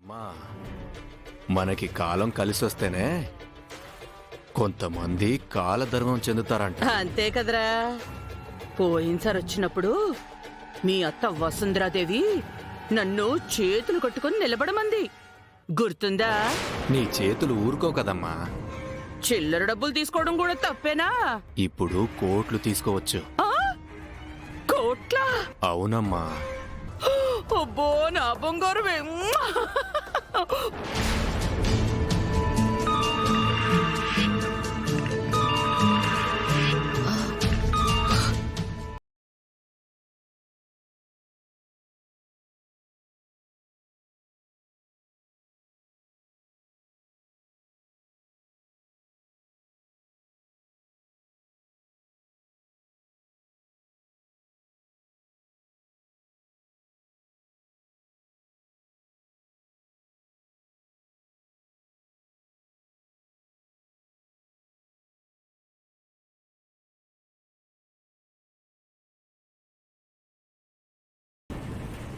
మా మనకి కాలం కలిసొస్తేనే కొంతమంది కాలధర్మం చెందుతారంట. అంతే కదరా. పోయినసారి వచ్చినప్పుడు మీ అత్త వసుంధరాదేవి నన్ను చేతులు కట్టుకుని నిలబడమంది, గుర్తుందా? నీ చేతులు ఊరుకో కదమ్మా. చిల్లర డబ్బులు తీసుకోవడం కూడా తప్పేనా? ఇప్పుడు కోట్లు తీసుకోవచ్చు. ఆ? కోట్లా? అవునమ్మా. అబ్బో నా బంగారమే.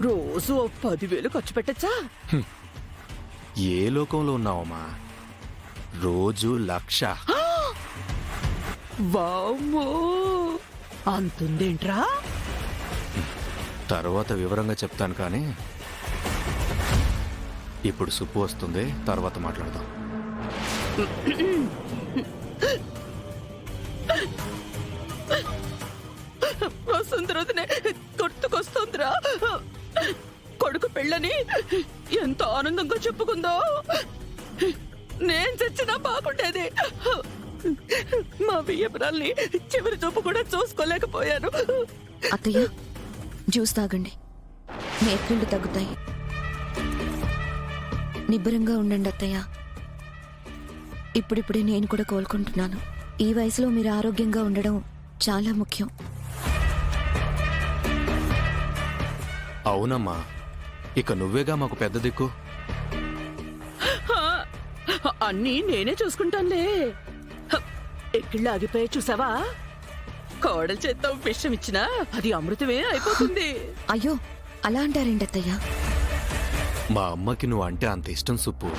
రోజు 10,000 ఖర్చు పెట్టచ్చా? ఏ లోకంలో ఉన్నావమ్మా? రోజు 1,00,000. వామ్మో, అంతుందేంట్రా? తర్వాత వివరంగా చెప్తాను కానీ ఇప్పుడు సుప్పు వస్తుంది, తర్వాత మాట్లాడదాం. వసుంధరనే గుర్తుకొస్తుందిరా. కొడుకు పెళ్ళని ఎంత ఆనందంగా చెప్పుకుందో. నేను చచ్చినా బాగుండేది. మా బియ్యపురాల్ని చివరి చూపు కూడా చూసుకోలేకపోయాను. అత్తయ్య, జ్యూస్ తాగండి, నేత్రుళ్ళు తగ్గుతాయి. నిబ్బరంగా ఉండండి అత్తయ్య. ఇప్పుడిప్పుడే నేను కూడా కోలుకుంటున్నాను. ఈ వయసులో మీరు ఆరోగ్యంగా ఉండడం చాలా ముఖ్యం. అవునమ్మా, ఇక నువ్వేగా మాకు పెద్ద దిక్కు. అన్నీ నేనే చూసుకుంటానులే. ఎక్కిళ్ళు ఆగిపోయి చూసావా? కోడల చేత్తో విషం ఇచ్చినా అది అమృతమే అయిపోతుంది. అయ్యో, అలా అంటారేంటి అత్తయ్య? మా అమ్మకి నువ్వు అంటే అంత ఇష్టం సుప్పు.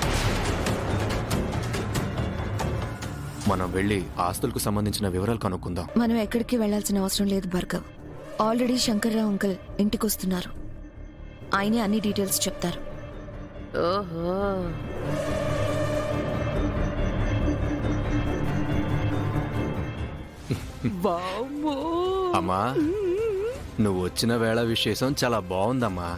మనం వెళ్ళి ఆస్తులకు సంబంధించిన వివరాలు కనుక్కుందాం. మనం ఎక్కడికి వెళ్లాల్సిన అవసరం లేదు భార్గవ్. ఆల్రెడీ శంకర్రావు అంకుల్ ఇంటికి వస్తున్నారు. ఆయనే అన్ని డీటెయిల్స్ చెప్తారు. ఓహో, వామ్మో. అమ్మా, నువ్వు వచ్చిన వేళ విశేషం చాలా బాగుందమ్మా.